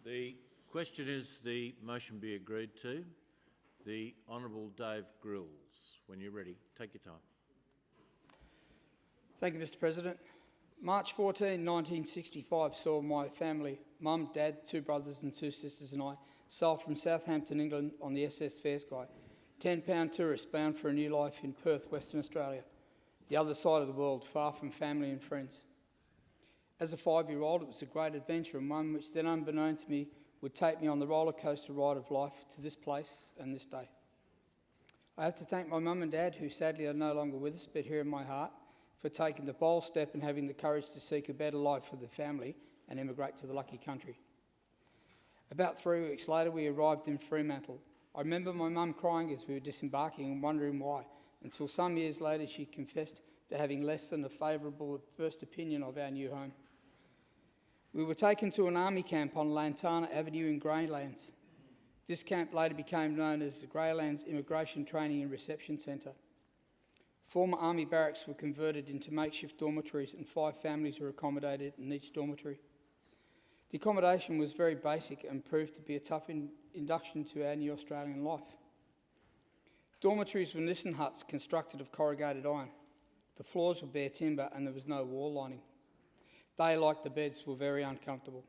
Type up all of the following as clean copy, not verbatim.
The question is the motion be agreed to. The Honourable Dave Grills. When you're ready, take your time. Thank you, Mr. President. March 14, 1965 saw my family, mum, dad, 2 brothers and 2 sisters and I, sail from Southampton, England on the SS Fairsky, £10 tourists bound for a new life in Perth, Western Australia, the other side of the world, far from family and friends. As a 5-year-old, it was a great adventure and one which then, unbeknown to me, would take me on the roller coaster ride of life to this place and this day. I have to thank my mum and dad, who sadly are no longer with us, but here in my heart, for taking the bold step and having the courage to seek a better life for the family and emigrate to the lucky country. About 3 weeks later, we arrived in Fremantle. I remember my mum crying as we were disembarking and wondering why, until some years later she confessed to having less than a favourable first opinion of our new home. We were taken to an army camp on Lantana Avenue in Greylands. This camp later became known as the Greylands Immigration Training and Reception Centre. Former army barracks were converted into makeshift dormitories and 5 families were accommodated in each dormitory. The accommodation was very basic and proved to be a tough induction to our new Australian life. Dormitories were nissen huts constructed of corrugated iron. The floors were bare timber and there was no wall lining. They, like the beds, were very uncomfortable.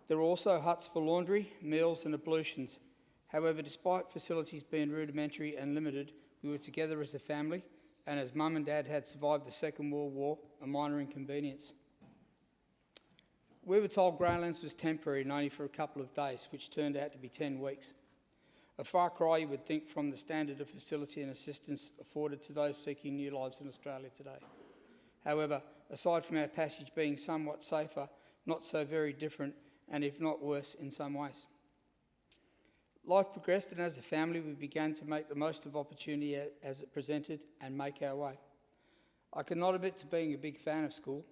There were also huts for laundry, meals and ablutions. However, despite facilities being rudimentary and limited, we were together as a family, and as Mum and Dad had survived the Second World War, a minor inconvenience. We were told Greylands was temporary and only for a couple of days, which turned out to be 10 weeks. A far cry, you would think, from the standard of facility and assistance afforded to those seeking new lives in Australia today. However, aside from our passage being somewhat safer, not so very different, and if not worse in some ways. Life progressed, and as a family we began to make the most of opportunity as it presented and make our way. I could not admit to being a big fan of school.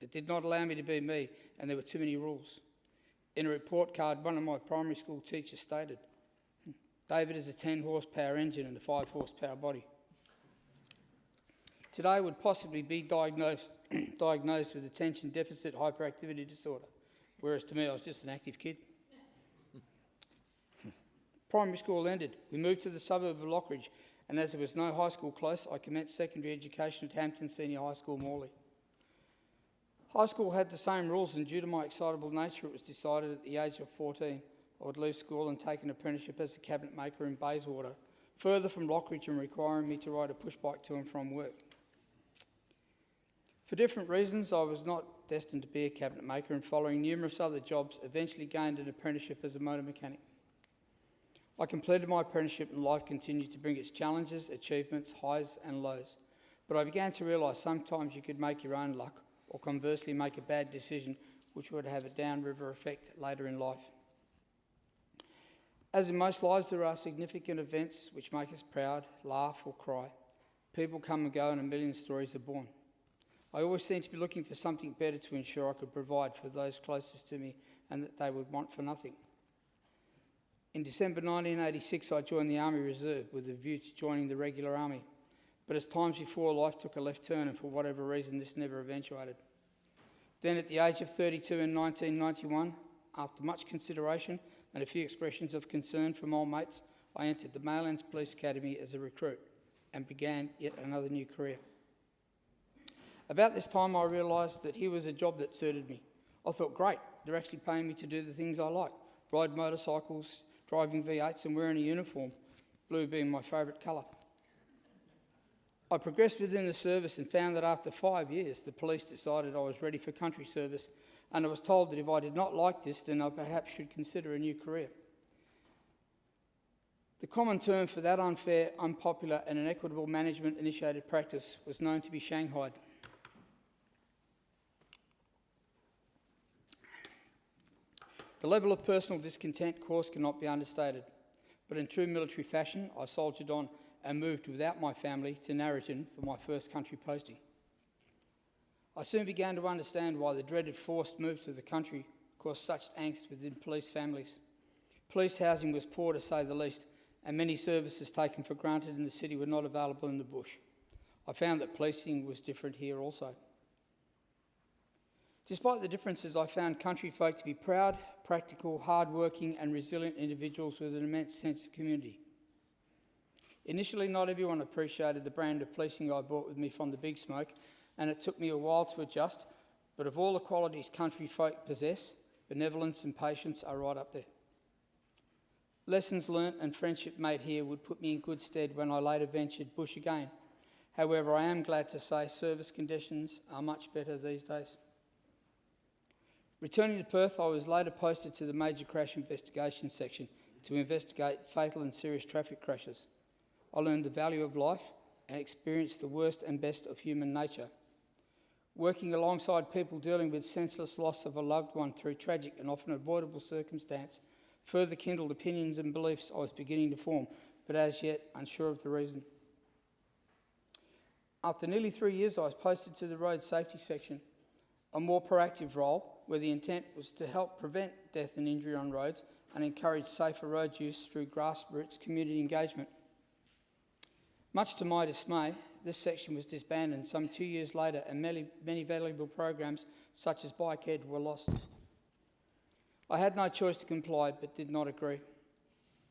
It did not allow me to be me, and there were too many rules. In a report card, one of my primary school teachers stated, "David is a 10 horsepower engine and a 5 horsepower body." Today would possibly be diagnosed with attention deficit hyperactivity disorder, whereas to me I was just an active kid. Primary school ended. We moved to the suburb of Lockridge, and as there was no high school close, I commenced secondary education at Hampton Senior High School, Morley. High school had the same rules, and due to my excitable nature, it was decided at the age of 14 I would leave school and take an apprenticeship as a cabinet maker in Bayswater, further from Lockridge and requiring me to ride a push bike to and from work. For different reasons, I was not destined to be a cabinet maker, and following numerous other jobs, eventually gained an apprenticeship as a motor mechanic. I completed my apprenticeship and life continued to bring its challenges, achievements, highs and lows. But I began to realise sometimes you could make your own luck, or conversely make a bad decision which would have a downriver effect later in life. As in most lives, there are significant events which make us proud, laugh or cry. People come and go and a million stories are born. I always seemed to be looking for something better to ensure I could provide for those closest to me and that they would want for nothing. In December 1986, I joined the Army Reserve with a view to joining the regular army. But as times before, life took a left turn, and for whatever reason, this never eventuated. Then at the age of 32 in 1991, after much consideration and a few expressions of concern from old mates, I entered the Maylands Police Academy as a recruit and began yet another new career. About this time, I realised that here was a job that suited me. I thought, great, they're actually paying me to do the things I like: ride motorcycles, driving V8s and wearing a uniform, blue being my favourite colour. I progressed within the service and found that after 5 years, the police decided I was ready for country service, and I was told that if I did not like this, then I perhaps should consider a new career. The common term for that unfair, unpopular and inequitable management-initiated practice was known to be shanghaied. The level of personal discontent caused cannot be understated, but in true military fashion, I soldiered on and moved without my family to Narrabeen for my first country posting. I soon began to understand why the dreaded forced move to the country caused such angst within police families. Police housing was poor, to say the least, and many services taken for granted in the city were not available in the bush. I found that policing was different here also. Despite the differences, I found country folk to be proud, practical, hard-working and resilient individuals with an immense sense of community. Initially, not everyone appreciated the brand of policing I brought with me from the big smoke, and it took me a while to adjust, but of all the qualities country folk possess, benevolence and patience are right up there. Lessons learnt and friendship made here would put me in good stead when I later ventured bush again. However, I am glad to say service conditions are much better these days. Returning to Perth, I was later posted to the Major Crash Investigation section to investigate fatal and serious traffic crashes. I learned the value of life and experienced the worst and best of human nature. Working alongside people dealing with senseless loss of a loved one through tragic and often avoidable circumstance further kindled opinions and beliefs I was beginning to form, but as yet unsure of the reason. After nearly 3 years, I was posted to the road safety section, a more proactive role where the intent was to help prevent death and injury on roads and encourage safer road use through grassroots community engagement. Much to my dismay, this section was disbanded, and some 2 years later, and many valuable programs such as Bike Ed were lost. I had no choice to comply, but did not agree.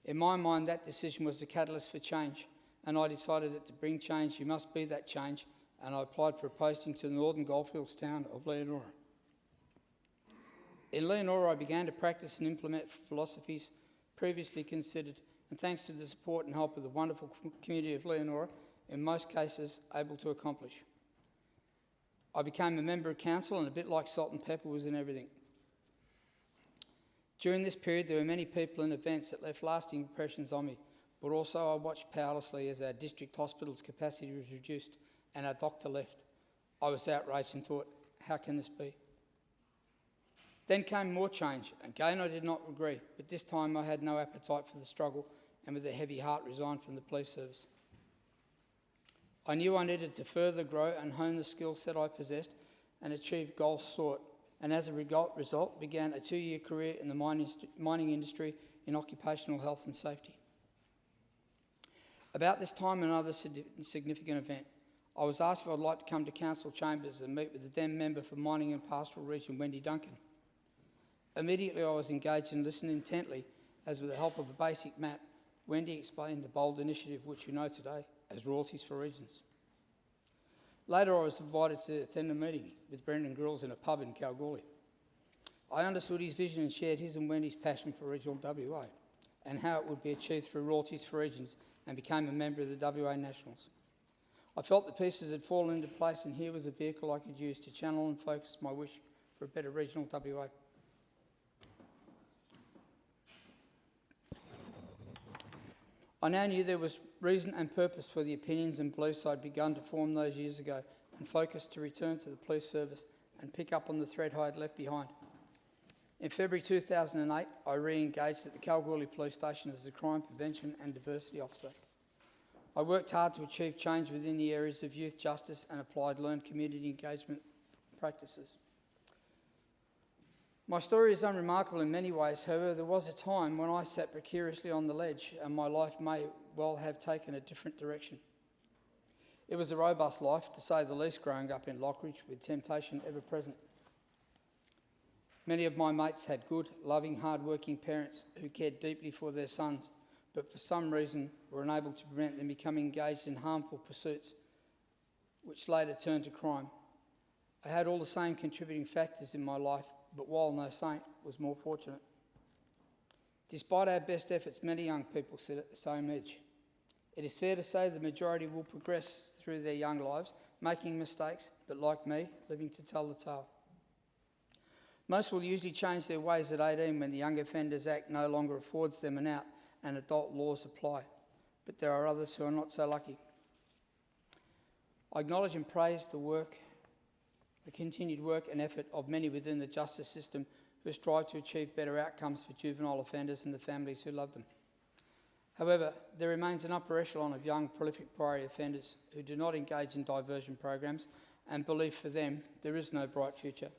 In my mind, that decision was the catalyst for change, and I decided that to bring change, you must be that change, and I applied for a posting to the Northern Goldfields town of Leonora. In Leonora, I began to practice and implement philosophies previously considered, and thanks to the support and help of the wonderful community of Leonora, in most cases able to accomplish. I became a member of council, and a bit like salt and pepper was in everything. During this period, there were many people and events that left lasting impressions on me, but also I watched powerlessly as our district hospital's capacity was reduced and our doctor left. I was outraged and thought, how can this be? Then came more change. Again, I did not agree, but this time I had no appetite for the struggle and with a heavy heart resigned from the police service. I knew I needed to further grow and hone the skill set I possessed and achieve goals sought, and as a result began a 2-year career in the mining industry in occupational health and safety. About this time, another significant event. I was asked if I'd like to come to council chambers and meet with the then member for Mining and Pastoral Region, Wendy Duncan. Immediately I was engaged and listened intently, as with the help of a basic map, Wendy explained the bold initiative which we know today as Royalties for Regions. Later I was invited to attend a meeting with Brendan Grills in a pub in Kalgoorlie. I understood his vision and shared his and Wendy's passion for regional WA and how it would be achieved through Royalties for Regions, and became a member of the WA Nationals. I felt the pieces had fallen into place, and here was a vehicle I could use to channel and focus my wish for a better regional WA. I now knew there was reason and purpose for the opinions and beliefs I'd begun to form those years ago, and focused to return to the police service and pick up on the thread I had left behind. In February 2008, I re-engaged at the Kalgoorlie Police Station as a Crime Prevention and Diversity Officer. I worked hard to achieve change within the areas of youth justice and applied learned community engagement practices. My story is unremarkable in many ways. However, there was a time when I sat precariously on the ledge, and my life may well have taken a different direction. It was a robust life, to say the least, growing up in Lockridge, with temptation ever present. Many of my mates had good, loving, hard-working parents who cared deeply for their sons, but for some reason were unable to prevent them becoming engaged in harmful pursuits, which later turned to crime. I had all the same contributing factors in my life, but while no saint, was more fortunate. Despite our best efforts, many young people sit at the same edge. It is fair to say the majority will progress through their young lives, making mistakes, but like me, living to tell the tale. Most will usually change their ways at 18 when the Young Offenders Act no longer affords them an out and adult laws apply, but there are others who are not so lucky. I acknowledge and praise the continued work and effort of many within the justice system who strive to achieve better outcomes for juvenile offenders and the families who love them. However, there remains an upper echelon of young, prolific priority offenders who do not engage in diversion programs and believe for them there is no bright future.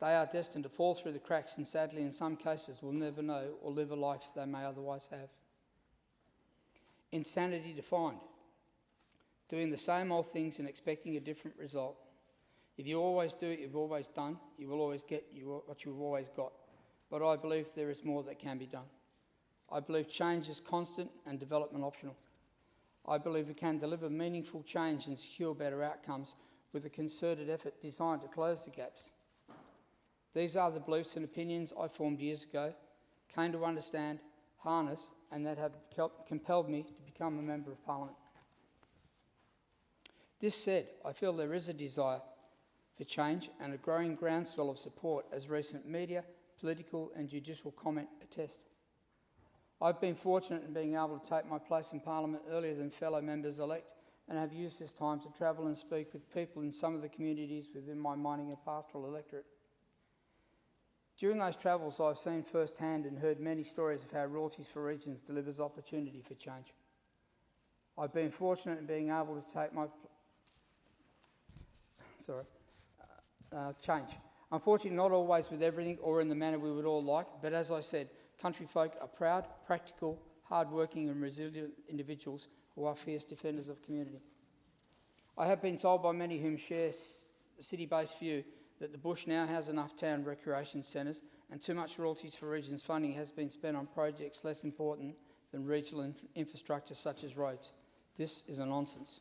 They are destined to fall through the cracks, and sadly in some cases will never know or live a life they may otherwise have. Insanity defined: doing the same old things and expecting a different result. If you always do what you've always done, you will always get what you've always got. but I believe there is more that can be done. I believe change is constant and development optional. I believe we can deliver meaningful change and secure better outcomes with a concerted effort designed to close the gaps. These are the beliefs and opinions I formed years ago, came to understand, harness, and that have compelled me to become a Member of Parliament. This said, I feel there is a desire for change and a growing groundswell of support as recent media, political and judicial comment attest. I've been fortunate in being able to take my place in Parliament earlier than fellow members-elect and have used this time to travel and speak with people in some of the communities within my mining and pastoral electorate. During those travels, I've seen firsthand and heard many stories of how Royalties for Regions delivers opportunity for change. I've been fortunate in being able to take my change. Unfortunately, not always with everything or in the manner we would all like, but as I said, country folk are proud, practical, hard-working and resilient individuals who are fierce defenders of community. I have been told by many whom share the city-based view that the bush now has enough town recreation centres and too much Royalties for Regions funding has been spent on projects less important than regional infrastructure such as roads. This is a nonsense.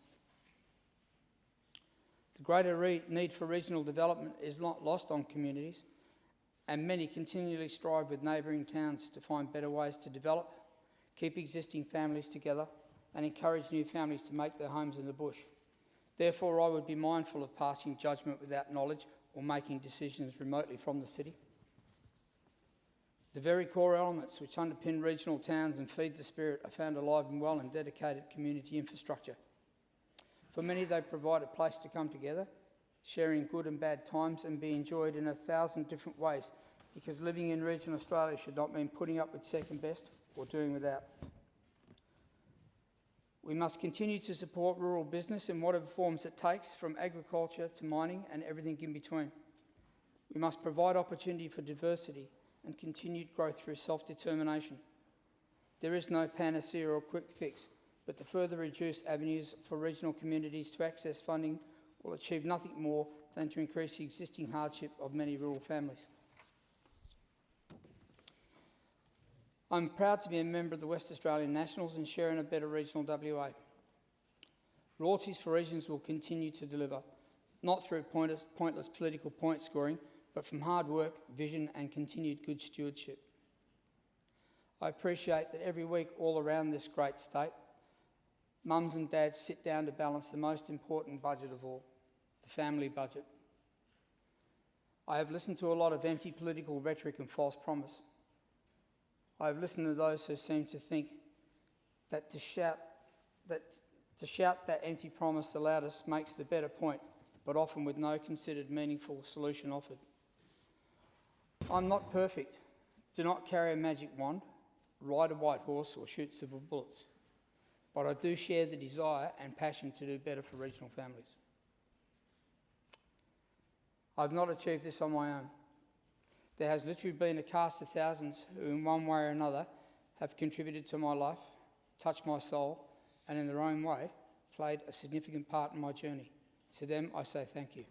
The greater need for regional development is not lost on communities, and many continually strive with neighbouring towns to find better ways to develop, keep existing families together, and encourage new families to make their homes in the bush. Therefore, I would be mindful of passing judgment without knowledge or making decisions remotely from the city. The very core elements which underpin regional towns and feed the spirit are found alive and well in dedicated community infrastructure. For many, they provide a place to come together, sharing good and bad times and be enjoyed in 1,000 different ways, because living in regional Australia should not mean putting up with second best or doing without. We must continue to support rural business in whatever forms it takes, from agriculture to mining and everything in between. We must provide opportunity for diversity and continued growth through self-determination. There is no panacea or quick fix, but to further reduce avenues for regional communities to access funding will achieve nothing more than to increase the existing hardship of many rural families. I'm proud to be a member of the West Australian Nationals and share in a better regional WA. Royalties for Regions will continue to deliver, not through pointless political point scoring, but from hard work, vision and continued good stewardship. I appreciate that every week all around this great state, mums and dads sit down to balance the most important budget of all, the family budget. I have listened to a lot of empty political rhetoric and false promise. I have listened to those who seem to think that to shout that empty promise the loudest makes the better point, but often with no considered meaningful solution offered. I'm not perfect, do not carry a magic wand, ride a white horse or shoot silver bullets, but I do share the desire and passion to do better for regional families. I've not achieved this on my own. There has literally been a cast of thousands who in one way or another have contributed to my life, touched my soul, and in their own way played a significant part in my journey. To them I say thank you.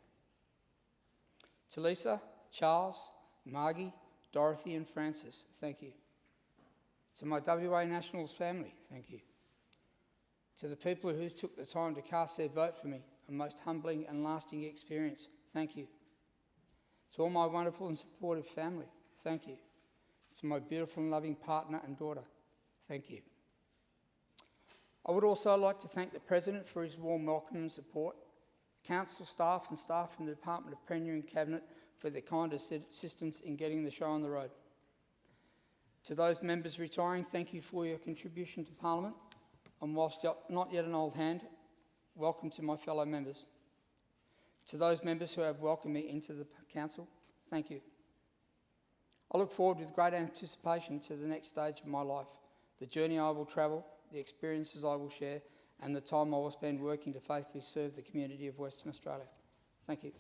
To Lisa, Charles, Margie, Dorothy and Francis, thank you. To my WA Nationals family, thank you. To the people who took the time to cast their vote for me, a most humbling and lasting experience, thank you. To all my wonderful and supportive family, thank you. To my beautiful and loving partner and daughter, thank you. I would also like to thank the President for his warm welcome and support, Council staff and staff from the Department of Premier and Cabinet for their kind assistance in getting the show on the road. To those members retiring, thank you for your contribution to Parliament, and whilst not yet an old hand, welcome to my fellow members. To those members who have welcomed me into the Council, thank you. I look forward with great anticipation to the next stage of my life, the journey I will travel, the experiences I will share, and the time I will spend working to faithfully serve the community of Western Australia. Thank you.